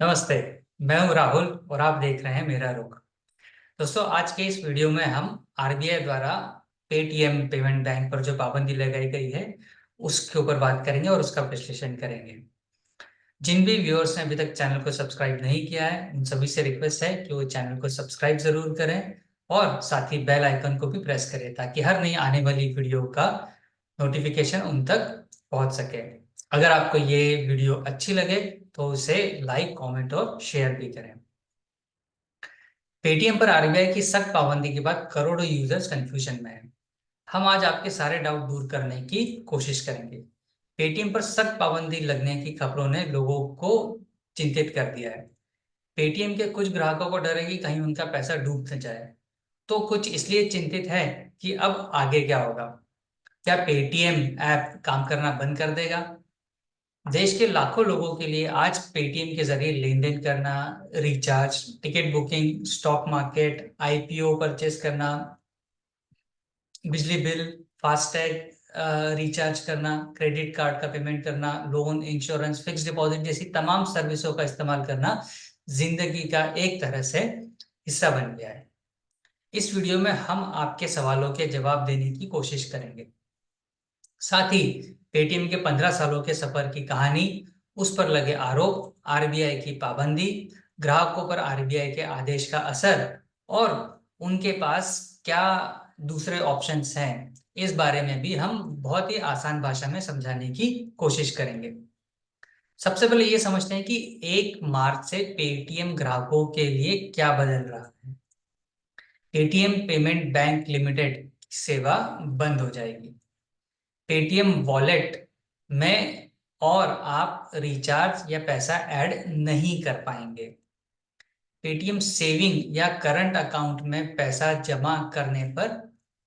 नमस्ते। मैं हूं राहुल और आप देख रहे हैं मेरा रुख। दोस्तों, आज के इस वीडियो में हम आरबीआई द्वारा पेटीएम पेमेंट बैंक पर जो पाबंदी लगाई गई है उसके ऊपर बात करेंगे और उसका विश्लेषण करेंगे। जिन भी व्यूअर्स ने अभी तक चैनल को सब्सक्राइब नहीं किया है उन सभी से रिक्वेस्ट है कि वो चैनल को सब्सक्राइब जरूर करें और साथ ही बेल आइकन को भी प्रेस करें ताकि हर नई आने वाली वीडियो का नोटिफिकेशन उन तक पहुंच सके। अगर आपको ये वीडियो अच्छी लगे तो उसे लाइक, कमेंट और शेयर भी करें। पेटीएम पर आरबीआई की सख्त पाबंदी के बाद करोड़ों यूजर्स कंफ्यूजन में हैं। हम आज आपके सारे डाउट दूर करने की कोशिश करेंगे। पेटीएम पर सख्त पाबंदी लगने की खबरों ने लोगों को चिंतित कर दिया है। पेटीएम के कुछ ग्राहकों को डर है कि कहीं उनका पैसा डूब न जाए, तो कुछ इसलिए चिंतित है कि अब आगे क्या होगा। क्या पेटीएम ऐप काम करना बंद कर देगा? देश के लाखों लोगों के लिए आज पेटीएम के जरिए लेन देन करना, recharge, ticket booking, stock market, IPO purchase करना, बिजली बिल, फास्टैग रिचार्ज करना, क्रेडिट कार्ड का पेमेंट करना, लोन, इंश्योरेंस, फिक्स डिपॉजिट जैसी तमाम सर्विसों का इस्तेमाल करना जिंदगी का एक तरह से हिस्सा बन गया है। इस वीडियो में हम आपके सवालों के जवाब देने की कोशिश करेंगे। साथ ही पेटीएम के 15 सालों के सफर की कहानी, उस पर लगे आरोप, आरबीआई की पाबंदी, ग्राहकों पर आरबीआई के आदेश का असर और उनके पास क्या दूसरे ऑप्शंस हैं, इस बारे में भी हम बहुत ही आसान भाषा में समझाने की कोशिश करेंगे। सबसे पहले ये समझते हैं कि 1 मार्च से पेटीएम ग्राहकों के लिए क्या बदल रहा है। पेटीएम पेमेंट बैंक लिमिटेड की सेवा बंद हो जाएगी। पेटीएम वॉलेट में और आप रिचार्ज या पैसा ऐड नहीं कर पाएंगे। पेटीएम सेविंग या करंट अकाउंट में पैसा जमा करने पर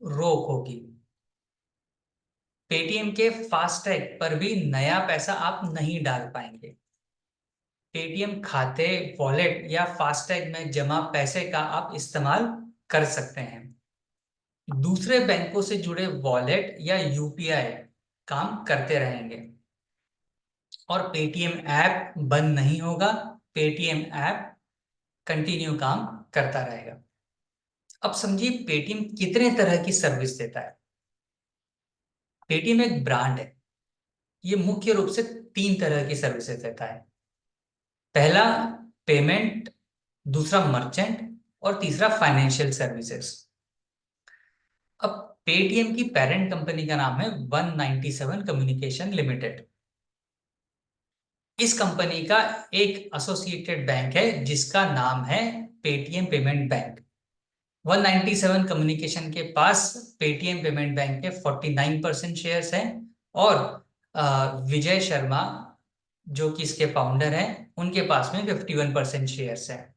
रोक होगी। पेटीएम के फास्टैग पर भी नया पैसा आप नहीं डाल पाएंगे। पेटीएम खाते, वॉलेट या फास्टैग में जमा पैसे का आप इस्तेमाल कर सकते हैं। दूसरे बैंकों से जुड़े वॉलेट या यूपीआई काम करते रहेंगे और पेटीएम ऐप बंद नहीं होगा। पेटीएम ऐप कंटिन्यू काम करता रहेगा। अब समझिए पेटीएम कितने तरह की सर्विस देता है। पेटीएम एक ब्रांड है। ये मुख्य रूप से 3 तरह की सर्विसेज देता है। पहला पेमेंट, दूसरा मर्चेंट और तीसरा फाइनेंशियल सर्विसेज। अब पेटीएम की पेरेंट कंपनी का नाम है 197 कम्युनिकेशन लिमिटेड। इस कंपनी का एक एसोसिएटेड बैंक है जिसका नाम है पेटीएम पेमेंट बैंक। 197 कम्युनिकेशन के पास पेटीएम पेमेंट बैंक के 49% शेयर्स हैं और विजय शर्मा जो कि इसके फाउंडर हैं उनके पास में 51% शेयर्स हैं।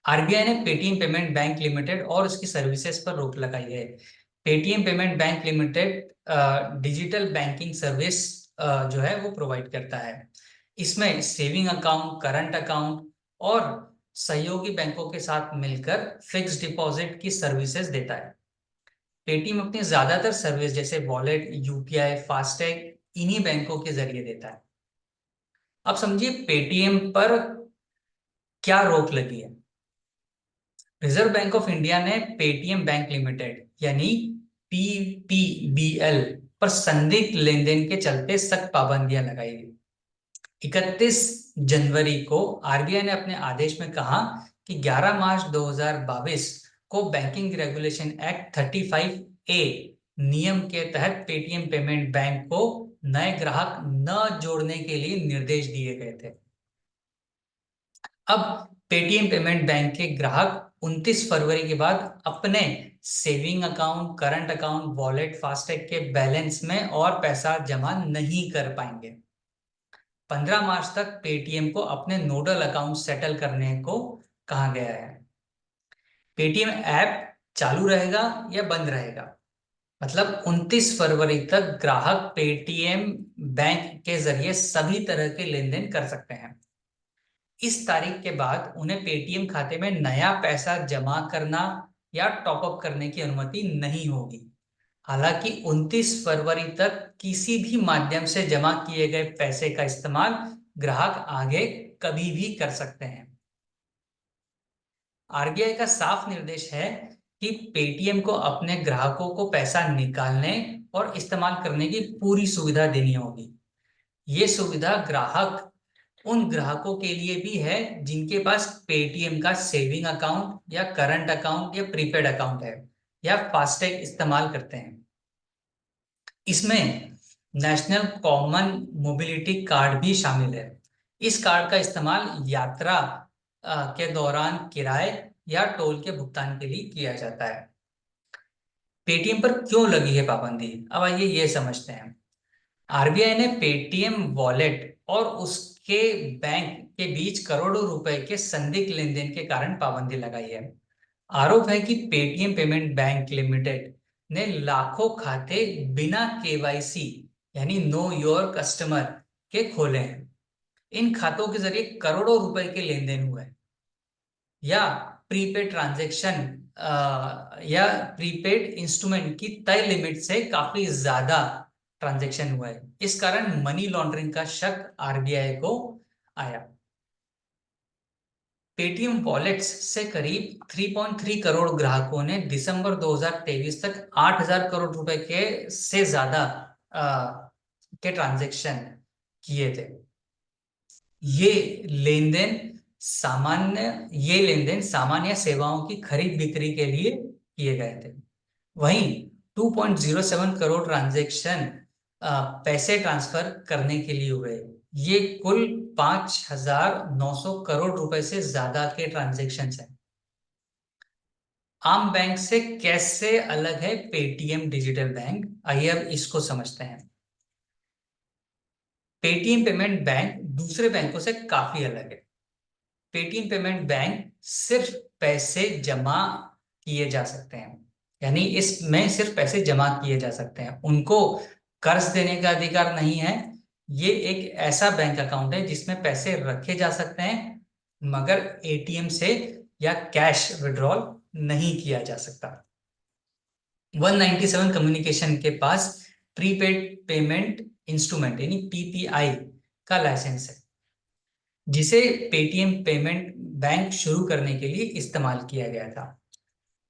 आरबीआई ने पेटीएम पेमेंट बैंक लिमिटेड और उसकी सर्विसेज पर रोक लगाई है। Paytm payment bank limited digital banking service जो है वो प्रोवाइड करता है। इसमें सेविंग अकाउंट, करंट अकाउंट और सहयोगी बैंकों के साथ मिलकर फिक्स डिपॉजिट की सर्विसेज देता है। पेटीएम अपनी ज्यादातर सर्विस जैसे वॉलेट, यूपीआई, फास्टैग इन्हीं बैंकों के जरिए देता है। अब समझिए पेटीएम पर क्या रोक लगी है। रिजर्व बैंक ऑफ इंडिया ने पेटीएम बैंक लिमिटेड यानी पीपीबीएल पर संदिग्ध लेन देन के चलते सख्त पाबंदियां लगाई। 31 जनवरी को आरबीआई ने अपने आदेश में कहा कि 11 मार्च 2022 को बैंकिंग रेगुलेशन एक्ट 35 ए नियम के तहत पेटीएम पेमेंट बैंक को नए ग्राहक न जोड़ने के लिए निर्देश दिए गए थे। अब पेटीएम पेमेंट बैंक के ग्राहक 29 फरवरी के बाद अपने saving account, current account, wallet, FASTag के बैलेंस में और पैसा जमा नहीं कर पाएंगे। 15 मार्च तक पेटीएम को अपने नोडल अकाउंट सेटल करने को कहा गया है। पेटीएम ऐप चालू रहेगा या बंद रहेगा, मतलब 29 फरवरी तक ग्राहक पेटीएम बैंक के जरिए सभी तरह के लेन देन कर सकते हैं। इस तारीख के बाद उन्हें पेटीएम खाते में नया पैसा जमा करना या टॉपअप करने की अनुमति नहीं होगी। हालांकि 29 फरवरी तक किसी भी माध्यम से जमा किए गए पैसे का इस्तेमाल ग्राहक आगे कभी भी कर सकते हैं। आरबीआई का साफ निर्देश है कि पेटीएम को अपने ग्राहकों को पैसा निकालने और इस्तेमाल करने की पूरी सुविधा देनी होगी। ये सुविधा ग्राहक उन ग्राहकों के लिए भी है जिनके पास पेटीएम का सेविंग अकाउंट या करंट अकाउंट या प्रीपेड अकाउंट है या फास्टैग इस्तेमाल करते हैं। इसमें नेशनल कॉमन मोबिलिटी कार्ड भी शामिल है। इस कार्ड का इस्तेमाल यात्रा के दौरान किराए या टोल के भुगतान के लिए किया जाता है। पेटीएम पर क्यों लगी है पाबंदी, अब आइए ये समझते हैं। आरबीआई ने पेटीएम वॉलेट और उसके बैंक के बीच करोड़ों रुपए के संदिग्ध लेनदेन के कारण पाबंदी लगाई है। आरोप है कि पेटीएम पेमेंट बैंक लिमिटेड ने लाखों खाते बिना केवाईसी यानी नो योर कस्टमर के खोले हैं। इन खातों के जरिए करोड़ों रुपए के लेन देन हुए हैं या प्रीपेड ट्रांजैक्शन या प्रीपेड इंस्ट्रूमेंट की तय लिमिट से काफी ज्यादा ट्रांजैक्शन हुआ है। इस कारण मनी लॉन्ड्रिंग का शक आरबीआई को आया। पेटीएम वॉलेट्स से करीब 3.3 करोड़ ग्राहकों ने दिसंबर 2023 तक 8,000 करोड़ रुपए के से ज्यादा के ट्रांजैक्शन किए थे। ये लेन देन सामान्य सेवाओं की खरीद बिक्री के लिए किए गए थे। वहीं 2.07 करोड़ ट्रांजैक्शन पैसे ट्रांसफर करने के लिए हुए। ये कुल 5,900 करोड़ रुपए से ज्यादा के ट्रांजैक्शन हैं। आम बैंक से कैसे अलग है पेटीएम डिजिटल बैंक, आइए अब इसको समझते हैं। पेटीएम पेमेंट बैंक दूसरे बैंकों से काफी अलग है। पेटीएम पेमेंट बैंक सिर्फ पैसे जमा किए जा सकते हैं, यानी इसमें सिर्फ पैसे जमा किए जा सकते हैं, उनको कर्ज देने का अधिकार नहीं है। ये एक ऐसा बैंक अकाउंट है जिसमें पैसे रखे जा सकते हैं मगर एटीएम से या कैश विड्रॉल नहीं किया जा सकता। 197 कम्युनिकेशन के पास प्रीपेड पेमेंट इंस्ट्रूमेंट यानी पीपीआई का लाइसेंस है जिसे पेटीएम पेमेंट बैंक शुरू करने के लिए इस्तेमाल किया गया था।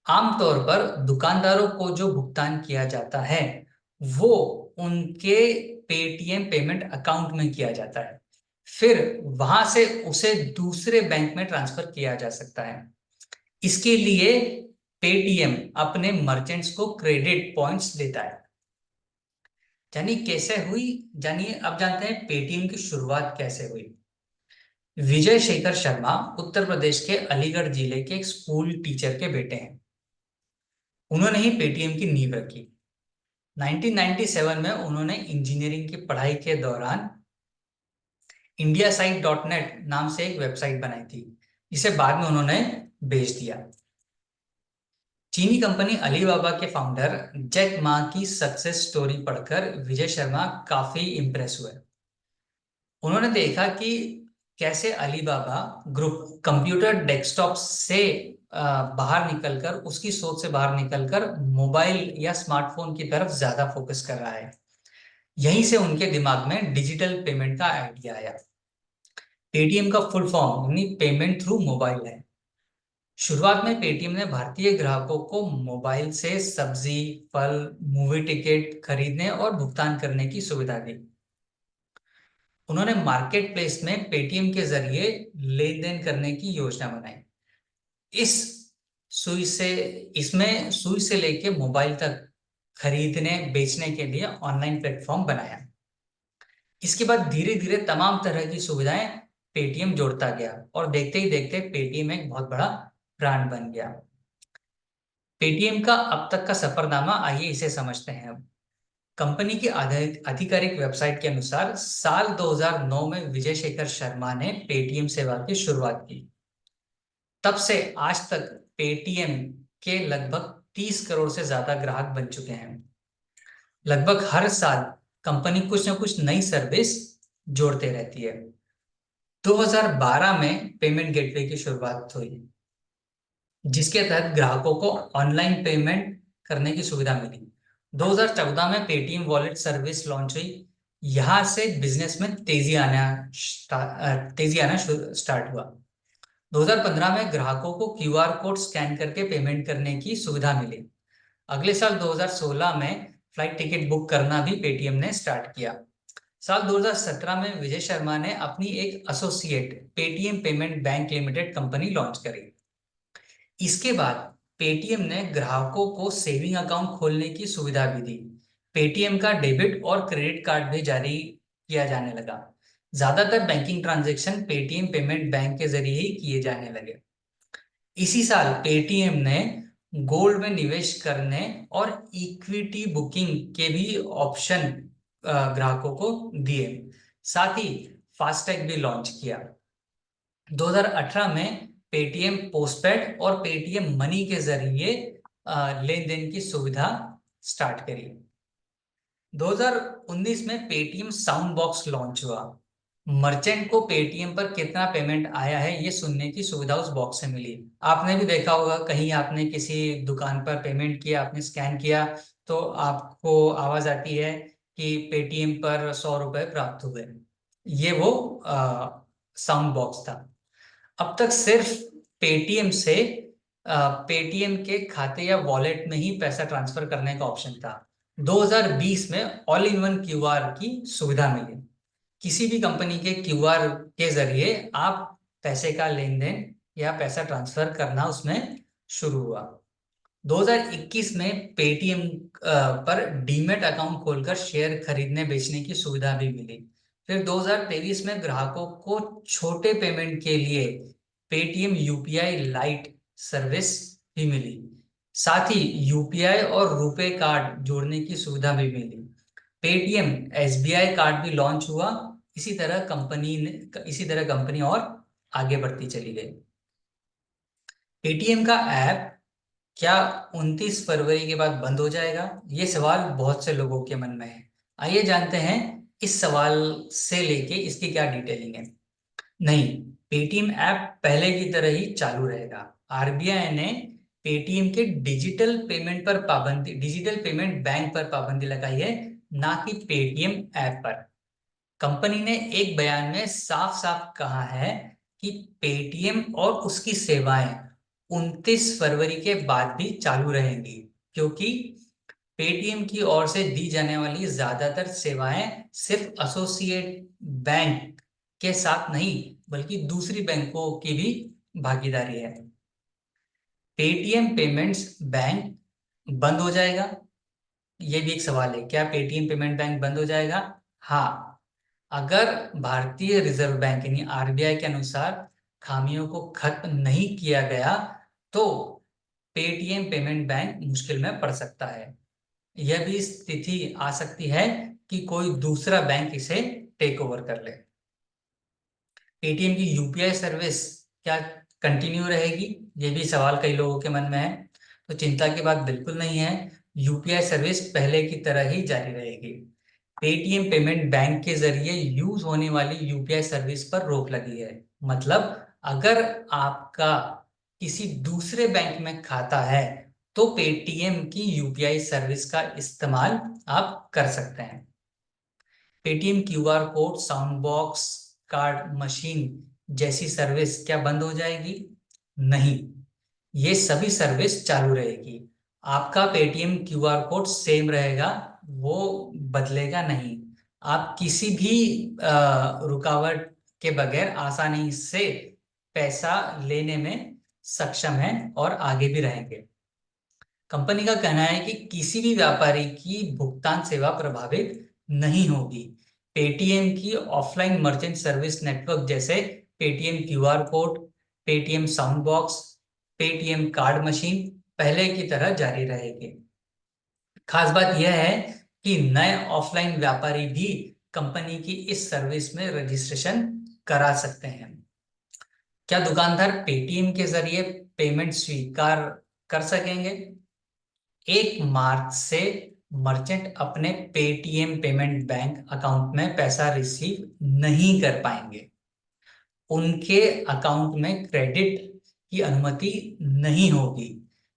आमतौर पर दुकानदारों को जो भुगतान किया जाता है वो उनके पेटीएम पेमेंट अकाउंट में किया जाता है, फिर वहां से उसे दूसरे बैंक में ट्रांसफर किया जा सकता है। इसके लिए पेटीएम अपने मर्चेंट्स को क्रेडिट पॉइंट्स देता है। जानिए अब जानते हैं पेटीएम की शुरुआत कैसे हुई। विजय शेखर शर्मा उत्तर प्रदेश के अलीगढ़ जिले के एक स्कूल टीचर के बेटे हैं। उन्होंने ही पेटीएम की नींव रखी। 1997 में उन्होंने इंजीनियरिंग की पढ़ाई के दौरान indiasite.net नाम से एक वेबसाइट बनाई थी, जिसे बाद में उन्होंने बेच दिया। चीनी कंपनी अलीबाबा के फाउंडर जैक मा की सक्सेस स्टोरी पढ़कर विजय शर्मा काफी इंप्रेस हुए। उन्होंने देखा कि कैसे अलीबाबा ग्रुप कंप्यूटर डेस्कटॉप से बाहर निकलकर, उसकी सोच से बाहर निकलकर मोबाइल या स्मार्टफोन की तरफ ज्यादा फोकस कर रहा है। यहीं से उनके दिमाग में डिजिटल पेमेंट का आइडिया आया। पेटीएम का फुल फॉर्म यानी पेमेंट थ्रू मोबाइल है। शुरुआत में पेटीएम ने भारतीय ग्राहकों को मोबाइल से सब्जी, फल, मूवी टिकट खरीदने और भुगतान करने की सुविधा दी। उन्होंने मार्केट प्लेस में पेटीएम के जरिए लेन देन करने की योजना बनाई। इसमें सुई से लेके मोबाइल तक खरीदने बेचने के लिए ऑनलाइन प्लेटफॉर्म बनाया। इसके बाद धीरे धीरे तमाम तरह की सुविधाएं पेटीएम जोड़ता गया और देखते ही देखते पेटीएम एक बहुत बड़ा ब्रांड बन गया। पेटीएम का अब तक का सफरनामा, आइए इसे समझते हैं। कंपनी की आधिकारिक वेबसाइट के अनुसार साल 2009 में विजय शेखर शर्मा ने पेटीएम सेवा की शुरुआत की। तब से आज तक पेटीएम के लगभग 30 करोड़ से ज्यादा ग्राहक बन चुके हैं। लगभग हर साल कंपनी कुछ न कुछ नई सर्विस जोड़ते रहती है। 2012 में पेमेंट गेटवे की शुरुआत हुई, जिसके तहत ग्राहकों को ऑनलाइन पेमेंट करने की सुविधा मिली। 2014 में पेटीएम वॉलेट सर्विस लॉन्च हुई, यहाँ से बिजनेस में तेजी आना स्टार्ट हुआ। 2015 में ग्राहकों को क्यूआर कोड स्कैन करके पेमेंट करने की सुविधा मिली। अगले साल 2016 में फ्लाइट टिकट बुक करना भी पेटीएम ने स्टार्ट किया। साल 2017 में विजय शर्मा ने अपनी एक associate Paytm payment bank limited company launch करी। इसके बाद पेटीएम ने ग्राहकों को सेविंग अकाउंट खोलने की सुविधा भी दी। पेटीएम का डेबिट और क्रेडिट कार्ड भी जारी किया जाने लगा। ज्यादातर banking transaction Paytm payment bank के जरिए ही किए जाने लगे। इसी साल पेटीएम ने गोल्ड में निवेश करने और इक्विटी बुकिंग के भी ऑप्शन ग्राहकों को दिए। साथ ही फास्टैग भी लॉन्च किया। 2018 में पेटीएम पोस्टपेड और पेटीएम मनी के जरिए लेन देन की सुविधा स्टार्ट करी। 2019 में पेटीएम साउंड बॉक्स लॉन्च हुआ। मर्चेंट को पेटीएम पर कितना पेमेंट आया है ये सुनने की सुविधा उस बॉक्स से मिली। आपने भी देखा होगा, कहीं आपने किसी दुकान पर पेमेंट किया, आपने स्कैन किया तो आपको आवाज आती है कि पेटीएम पर 100 रुपए प्राप्त हुए। ये वो साउंड बॉक्स था। अब तक सिर्फ पेटीएम से पेटीएम के खाते या वॉलेट में ही पैसा ट्रांसफर करने का ऑप्शन था। 2020 में ऑल इन वन क्यूआर की सुविधा मिली। किसी भी कंपनी के क्यूआर के जरिए आप पैसे का लेन देन या पैसा ट्रांसफर करना उसमें शुरू हुआ। 2021 में पेटीएम पर डीमेट अकाउंट खोलकर शेयर खरीदने बेचने की सुविधा भी मिली। फिर 2023 में ग्राहकों को छोटे पेमेंट के लिए पेटीएम यूपीआई लाइट सर्विस भी मिली। साथ ही यूपीआई और रुपे कार्ड जोड़ने की सुविधा भी मिली। पेटीएम एसबीआई कार्ड भी लॉन्च हुआ। इसी तरह कंपनी और आगे बढ़ती चली गई। पेटीएम का ऐप क्या 29 फरवरी के बाद बंद हो जाएगा? ये सवाल बहुत से लोगों के मन में है। आइए जानते हैं इस सवाल से लेके इसकी क्या डिटेलिंग है। नहीं, पेटीएम ऐप पहले की तरह ही चालू रहेगा। आरबीआई ने पेटीएम के डिजिटल पेमेंट बैंक पर पाबंदी लगाई है, ना कि पेटीएम ऐप पर। कंपनी ने एक बयान में साफ साफ कहा है कि पेटीएम और उसकी सेवाएं 29 फरवरी के बाद भी चालू रहेंगी, क्योंकि पेटीएम की ओर से दी जाने वाली ज्यादातर सेवाएं सिर्फ एसोसिएट बैंक के साथ नहीं बल्कि दूसरी बैंकों की भी भागीदारी है। पेटीएम पेमेंट्स बैंक बंद हो जाएगा? ये भी एक सवाल है। क्या पेटीएम पेमेंट बैंक बंद हो जाएगा? हाँ, अगर भारतीय रिजर्व बैंक यानी आरबीआई के अनुसार खामियों को खत्म नहीं किया गया तो पेटीएम पेमेंट बैंक मुश्किल में पड़ सकता है। यह भी स्थिति आ सकती है कि कोई दूसरा बैंक इसे टेक ओवर कर ले। पेटीएम की यूपीआई सर्विस क्या कंटिन्यू रहेगी? ये भी सवाल कई लोगों के मन में है। तो चिंता की बात बिल्कुल नहीं है, यूपीआई सर्विस पहले की तरह ही जारी रहेगी। पेटीएम पेमेंट बैंक के जरिए यूज होने वाली यूपीआई सर्विस पर रोक लगी है। मतलब अगर आपका किसी दूसरे बैंक में खाता है तो पेटीएम की यूपीआई सर्विस का इस्तेमाल आप कर सकते हैं। Paytm QR code, sound box, card machine जैसी सर्विस क्या बंद हो जाएगी? नहीं, ये सभी सर्विस चालू रहेगी। आपका पेटीएम क्यूआर कोड सेम रहेगा, वो बदलेगा नहीं। आप किसी भी रुकावट के बगैर आसानी से पैसा लेने में सक्षम हैं और आगे भी रहेंगे। कंपनी का कहना है कि किसी भी व्यापारी की भुगतान सेवा प्रभावित नहीं होगी। पेटीएम की ऑफलाइन मर्चेंट सर्विस नेटवर्क जैसे Paytm QR code, Paytm sound box, Paytm card machine पहले की तरह जारी रहेगी। खास बात यह है कि नए ऑफलाइन व्यापारी भी कंपनी की इस सर्विस में रजिस्ट्रेशन करा सकते हैं। क्या दुकानदार पेटीएम के जरिए पेमेंट स्वीकार कर सकेंगे? 1 मार्च से मर्चेंट अपने पेटीएम पेमेंट बैंक अकाउंट में पैसा रिसीव नहीं कर पाएंगे। उनके अकाउंट में क्रेडिट की अनुमति नहीं होगी।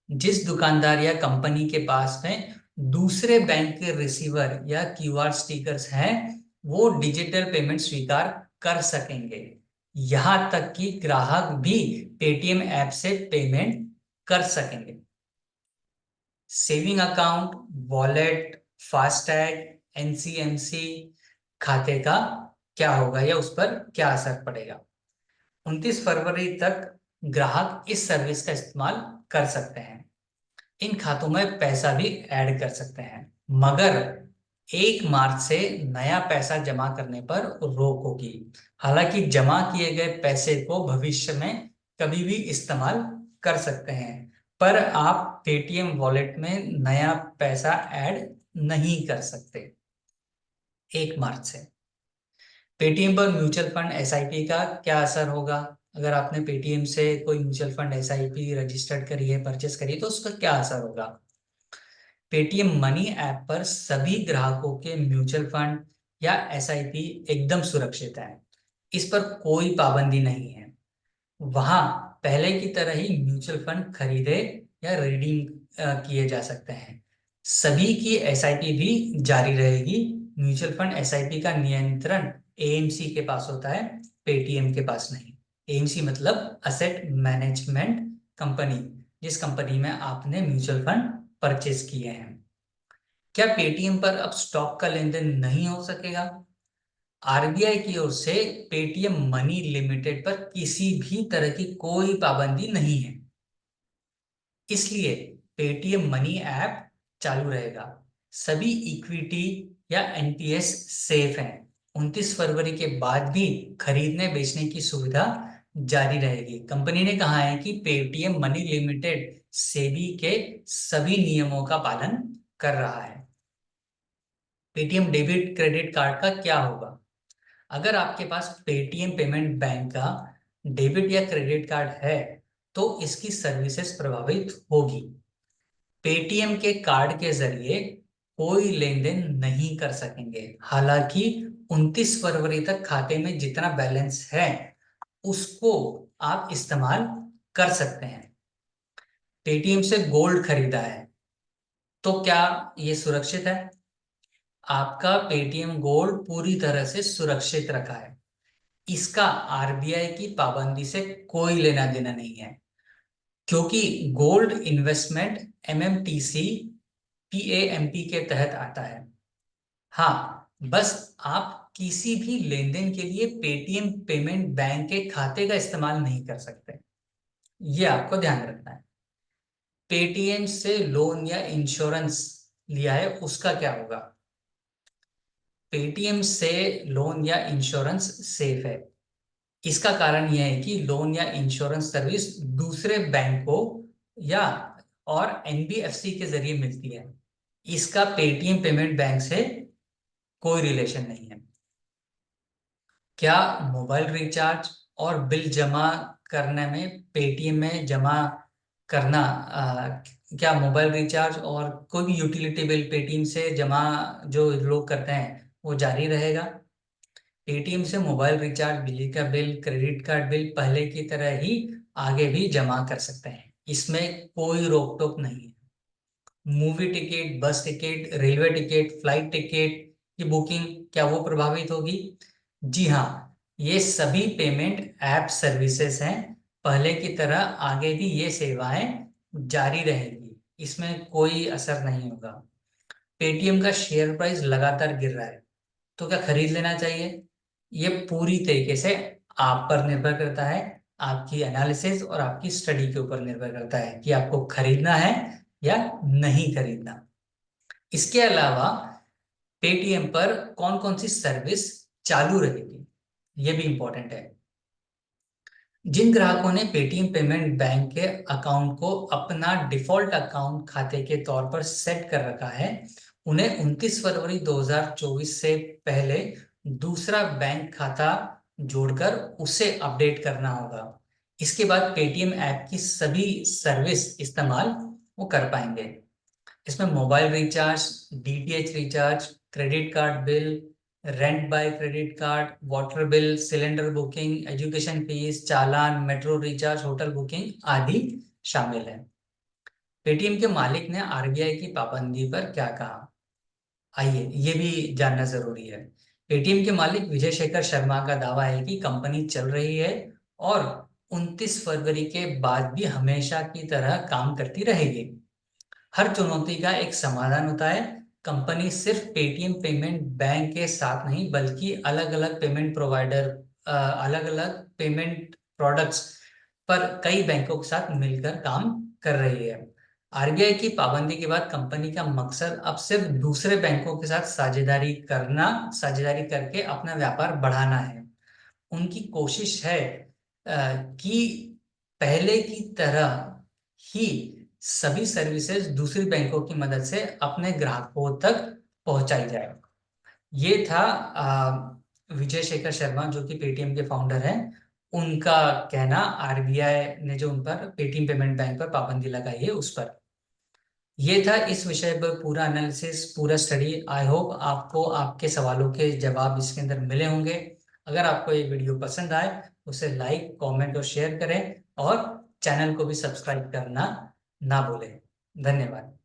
जिस दुकानदार या कंपनी के पास में दूसरे बैंक के रिसीवर या क्यूआर स्टिकर्स हैं वो डिजिटल पेमेंट स्वीकार कर सकेंगे। यहां तक कि ग्राहक भी पेटीएम ऐप से पेमेंट कर सकेंगे। Saving account, wallet, FASTag, NCMC खाते का क्या होगा या उस पर क्या असर पड़ेगा? 29 फरवरी तक ग्राहक इस सर्विस का इस्तेमाल कर सकते हैं। इन खातों में पैसा भी ऐड कर सकते हैं, मगर 1 मार्च से नया पैसा जमा करने पर रोक होगी। हालांकि जमा किए गए पैसे को भविष्य में कभी भी इस्तेमाल कर सकते हैं, पर आप पेटीएम वॉलेट में नया पैसा ऐड नहीं कर सकते 1 मार्च से। पेटीएम पर म्यूचुअल फंड एसआईपी का क्या असर होगा? अगर आपने पेटीएम से कोई म्यूचुअल फंड एसआईपी रजिस्टर्ड करी है, परचेस करी है, तो उसका क्या असर होगा? पेटीएम मनी ऐप पर सभी ग्राहकों के म्यूचुअल फंड या एसआईपी एकदम सुरक्षित है। इस पर कोई पाबंदी नहीं है। वहां पहले की तरह ही म्यूचुअल फंड खरीदे या रिडीम किए जा सकते हैं। सभी की एसआईपी भी जारी रहेगी। म्यूचुअल फंड एसआईपी का नियंत्रण एएमसी के पास होता है, पेटीएम के पास नहीं। एएमसी मतलब असेट मैनेजमेंट कंपनी, जिस कंपनी में आपने म्यूचुअल फंड परचेज किए हैं। क्या पेटीएम पर अब स्टॉक का लेन देन नहीं हो सकेगा? आरबीआई की ओर से पेटीएम मनी लिमिटेड पर किसी भी तरह की कोई पाबंदी नहीं है, इसलिए पेटीएम मनी ऐप चालू रहेगा। सभी इक्विटी या एनपीएस सेफ हैं। 29 फरवरी के बाद भी खरीदने बेचने की सुविधा जारी रहेगी। कंपनी ने कहा है कि पेटीएम मनी लिमिटेड सेबी के सभी नियमों का पालन कर रहा है। पेटीएम डेबिट क्रेडिट कार्ड का क्या होगा? अगर आपके पास पेटीएम पेमेंट बैंक का डेबिट या क्रेडिट कार्ड है तो इसकी सर्विसेज प्रभावित होगी। पेटीएम के कार्ड के जरिए कोई लेन देन नहीं कर सकेंगे। हालांकि 29 फरवरी तक खाते में जितना बैलेंस है उसको आप इस्तेमाल कर सकते हैं। पेटीएम से गोल्ड खरीदा है तो क्या ये सुरक्षित है? आपका पेटीएम गोल्ड पूरी तरह से सुरक्षित रखा है। इसका आरबीआई की पाबंदी से कोई लेना देना नहीं है, क्योंकि गोल्ड इन्वेस्टमेंट एमएमटीसी पीएएमपी के तहत आता है। हाँ, बस आप किसी भी लेन देन के लिए पेटीएम पेमेंट बैंक के खाते का इस्तेमाल नहीं कर सकते, ये आपको ध्यान रखना है। पेटीएम से लोन या इंश्योरेंस लिया है उसका क्या होगा? पेटीएम से लोन या इंश्योरेंस सेफ है। इसका कारण यह है कि लोन या इंश्योरेंस सर्विस दूसरे बैंकों या और एनबीएफसी के जरिए मिलती है। इसका पेटीएम पेमेंट बैंक से कोई रिलेशन नहीं है। क्या मोबाइल रिचार्ज और बिल जमा करने में पेटीएम में जमा करना क्या मोबाइल रिचार्ज और कोई भी यूटिलिटी बिल पेटीएम से जमा जो लोग करते हैं वो जारी रहेगा? पेटीएम से मोबाइल रिचार्ज, बिजली का बिल, क्रेडिट कार्ड बिल पहले की तरह ही आगे भी जमा कर सकते हैं। इसमें कोई रोक टोक नहीं है। मूवी टिकट, बस ticket, railway ticket, flight ticket की बुकिंग क्या वो प्रभावित होगी? जी हाँ, ये सभी पेमेंट ऐप सर्विसेज हैं। पहले की तरह आगे भी ये सेवाएं जारी रहेगी, इसमें कोई असर नहीं होगा। पेटीएम का शेयर प्राइस लगातार गिर रहा है, तो क्या खरीद लेना चाहिए? ये पूरी तरीके से आप पर निर्भर करता है। आपकी एनालिसिस और आपकी स्टडी के ऊपर निर्भर करता है कि आपको खरीदना है या नहीं खरीदना। इसके अलावा पेटीएम पर कौन कौन सी सर्विस चालू रहेगी, ये भी इंपॉर्टेंट है। जिन ग्राहकों ने पेटीएम पेमेंट बैंक के अकाउंट को अपना डिफॉल्ट अकाउंट खाते के तौर पर सेट कर रखा है, उन्हें 29 फरवरी 2024 से पहले दूसरा बैंक खाता जोड़कर उसे अपडेट करना होगा। इसके बाद पेटीएम ऐप की सभी सर्विस इस्तेमाल वो कर पाएंगे। इसमें mobile recharge, DTH recharge, credit card bill, rent by credit card, water bill, cylinder booking, education fees, challan, metro recharge, hotel booking आदि शामिल है। पेटीएम के मालिक ने आरबीआई की पाबंदी पर क्या कहा, आइए ये भी जानना जरूरी है। पेटीएम के मालिक विजय शेखर शर्मा का दावा है कि कंपनी चल रही है और 29 फरवरी के बाद भी हमेशा की तरह काम करती रहेगी। हर चुनौती का एक समाधान होता है। कंपनी सिर्फ पेटीएम पेमेंट बैंक के साथ नहीं बल्कि अलग अलग पेमेंट प्रोवाइडर, अलग अलग पेमेंट प्रोडक्ट्स पर कई बैंकों के साथ मिलकर काम कर रही है। आरबीआई की पाबंदी के बाद कंपनी का मकसद अब सिर्फ दूसरे बैंकों के साथ साझेदारी करके अपना व्यापार बढ़ाना है। उनकी कोशिश है कि पहले की तरह ही सभी सर्विसेज दूसरी बैंकों की मदद से अपने ग्राहकों तक पहुंचाई जाए। ये था विजय शेखर शर्मा जो कि पेटीएम के फाउंडर हैं, उनका कहना आरबीआई ने जो उन पर पेटीएम पेमेंट बैंक पर पाबंदी लगाई है उस पर। ये था इस विषय पर पूरा एनालिसिस, पूरा स्टडी। आई होप आपको आपके सवालों के जवाब इसके अंदर मिले होंगे। अगर आपको ये वीडियो पसंद आए तो उसे लाइक, कमेंट और शेयर करें और चैनल को भी सब्सक्राइब करना ना भूलें। धन्यवाद।